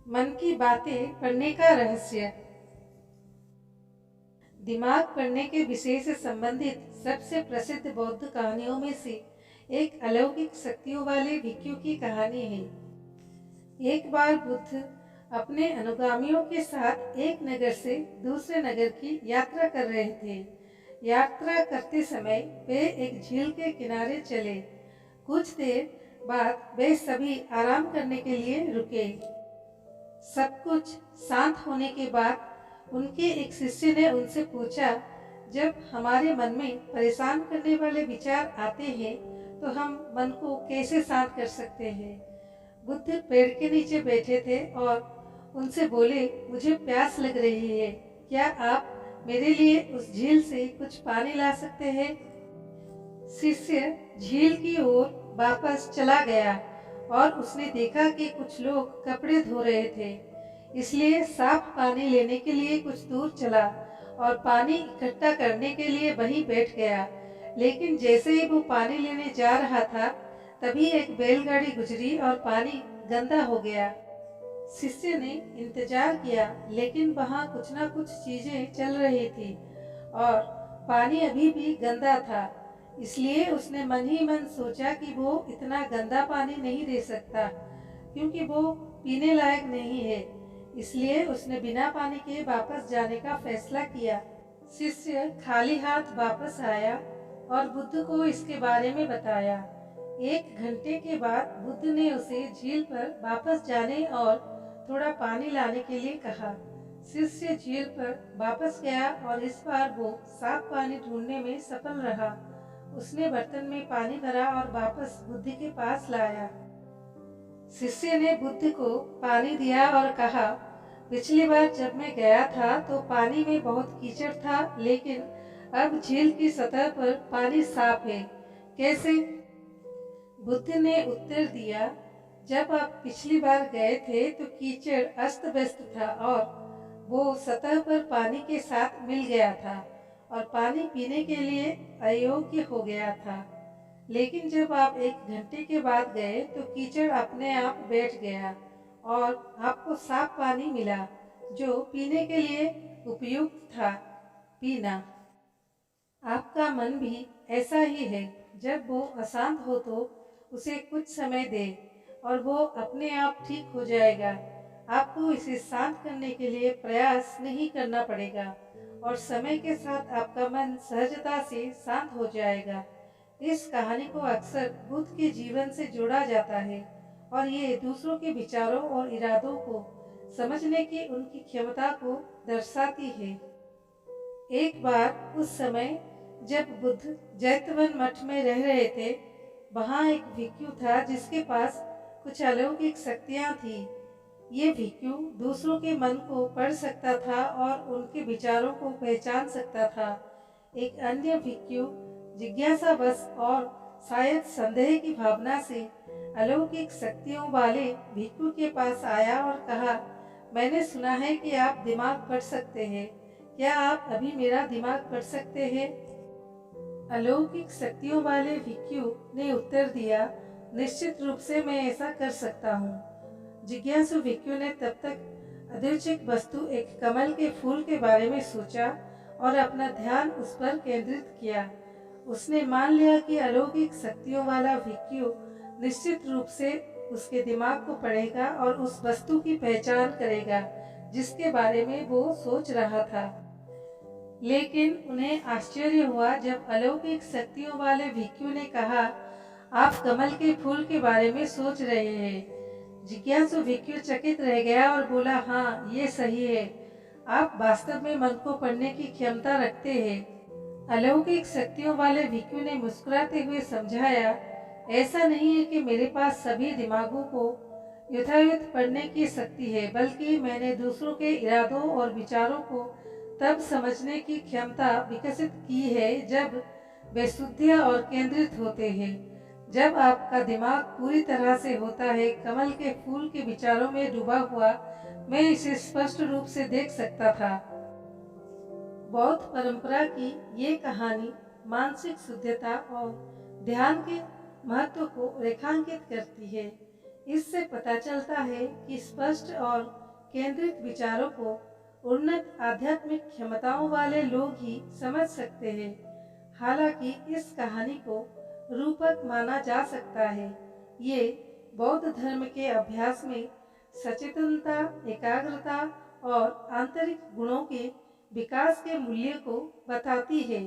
मन की बातें पढ़ने का रहस्य। दिमाग पढ़ने के विषय से संबंधित सबसे प्रसिद्ध बौद्ध कहानियों में से एक अलौकिक शक्तियों वाले भिक्षु की कहानी है। एक बार बुद्ध अपने अनुगामियों के साथ एक नगर से दूसरे नगर की यात्रा कर रहे थे। यात्रा करते समय वे एक झील के किनारे चले। कुछ देर बाद वे सभी आराम करने के लिए रुके। सब कुछ शांत होने के बाद उनके एक शिष्य ने उनसे पूछा, जब हमारे मन में परेशान करने वाले विचार आते हैं तो हम मन को कैसे शांत कर सकते हैं। बुद्ध पेड़ के नीचे बैठे थे और उनसे बोले, मुझे प्यास लग रही है, क्या आप मेरे लिए उस झील से कुछ पानी ला सकते हैं। शिष्य झील की ओर वापस चला गया और उसने देखा कि कुछ लोग कपड़े धो रहे थे, इसलिए साफ पानी लेने के लिए कुछ दूर चला और पानी इकट्ठा करने के लिए वहीं बैठ गया। लेकिन जैसे ही वो पानी लेने जा रहा था, तभी एक बैलगाड़ी गुजरी और पानी गंदा हो गया। शिष्य ने इंतजार किया, लेकिन वहाँ कुछ ना कुछ चीजें चल रही थी और पानी अभी भी गंदा था। इसलिए उसने मन ही मन सोचा कि वो इतना गंदा पानी नहीं दे सकता, क्योंकि वो पीने लायक नहीं है। इसलिए उसने बिना पानी के वापस जाने का फैसला किया। शिष्य खाली हाथ वापस आया और बुद्ध को इसके बारे में बताया। 1 घंटे के बाद बुद्ध ने उसे झील पर वापस जाने और थोड़ा पानी लाने के लिए कहा। शिष्य झील पर वापस गया और इस बार वो साफ पानी ढूंढने में सफल रहा। उसने बर्तन में पानी भरा और वापस बुद्ध के पास लाया। शिष्य ने बुद्ध को पानी दिया और कहा, पिछली बार जब मैं गया था तो पानी में बहुत कीचड़ था, लेकिन अब झील की सतह पर पानी साफ है, कैसे। बुद्ध ने उत्तर दिया, जब आप पिछली बार गए थे तो कीचड़ अस्त व्यस्त था और वो सतह पर पानी के साथ मिल गया था और पानी पीने के लिए अयोग्य हो गया था। लेकिन जब आप 1 घंटे के बाद गए तो कीचड़ अपने आप बैठ गया और आपको साफ पानी मिला, जो पीने के लिए उपयुक्त था। पीना। आपका मन भी ऐसा ही है, जब वो अशांत हो तो उसे कुछ समय दे और वो अपने आप ठीक हो जाएगा। आपको इसे शांत करने के लिए प्रयास नहीं करना पड़ेगा और समय के साथ आपका मन सहजता से शांत हो जाएगा। इस कहानी को अक्सर बुद्ध के जीवन से जोड़ा जाता है और ये दूसरों के विचारों और इरादों को समझने की उनकी क्षमता को दर्शाती है। एक बार उस समय जब बुद्ध जैतवन मठ में रह रहे थे, वहाँ एक भिक्षु था जिसके पास कुछ अलौकिक शक्तियाँ थी। ये भिक्षु दूसरों के मन को पढ़ सकता था और उनके विचारों को पहचान सकता था। एक अन्य भिक्षु जिज्ञासावश और शायद संदेह की भावना से अलौकिक शक्तियों वाले भिक्षु के पास आया और कहा, मैंने सुना है कि आप दिमाग पढ़ सकते हैं, क्या आप अभी मेरा दिमाग पढ़ सकते हैं। अलौकिक शक्तियों वाले भिक्षु ने उत्तर दिया, निश्चित रूप से मैं ऐसा कर सकता हूँ। जिज्ञासु भिक्षु ने तब तक अदृश्य वस्तु एक कमल के फूल के बारे में सोचा और अपना ध्यान उस पर केंद्रित किया। उसने मान लिया कि अलौकिक शक्तियों वाला भिक्षु निश्चित रूप से उसके दिमाग को पढ़ेगा और उस वस्तु की पहचान करेगा जिसके बारे में वो सोच रहा था। लेकिन उन्हें आश्चर्य हुआ जब अलौकिक शक्तियों वाले भिक्षु ने कहा, आप कमल के फूल के बारे में सोच रहे हैं। जिज्ञासु भिक्षु चकित रह गया और बोला, हाँ, ये सही है, आप वास्तव में मन को पढ़ने की क्षमता रखते हैं। अलौकिक शक्तियों वाले भिक्षु ने मुस्कुराते हुए समझाया, ऐसा नहीं है कि मेरे पास सभी दिमागों को यथायुत पढ़ने की शक्ति है, बल्कि मैंने दूसरों के इरादों और विचारों को तब समझने की क्षमता विकसित की है जब वे शुद्ध और केंद्रित होते हैं। जब आपका दिमाग पूरी तरह से होता है कमल के फूल के विचारों में डूबा हुआ, मैं इसे स्पष्ट रूप से देख सकता था। बौद्ध परंपरा की ये कहानी मानसिक शुद्धता और ध्यान के महत्व को रेखांकित करती है। इससे पता चलता है कि स्पष्ट और केंद्रित विचारों को उन्नत आध्यात्मिक क्षमताओं वाले लोग ही समझ सकते हैं। हालांकि इस कहानी को रूपक माना जा सकता है, ये बौद्ध धर्म के अभ्यास में सचेतनता, एकाग्रता और आंतरिक गुणों के विकास के मूल्य को बताती है।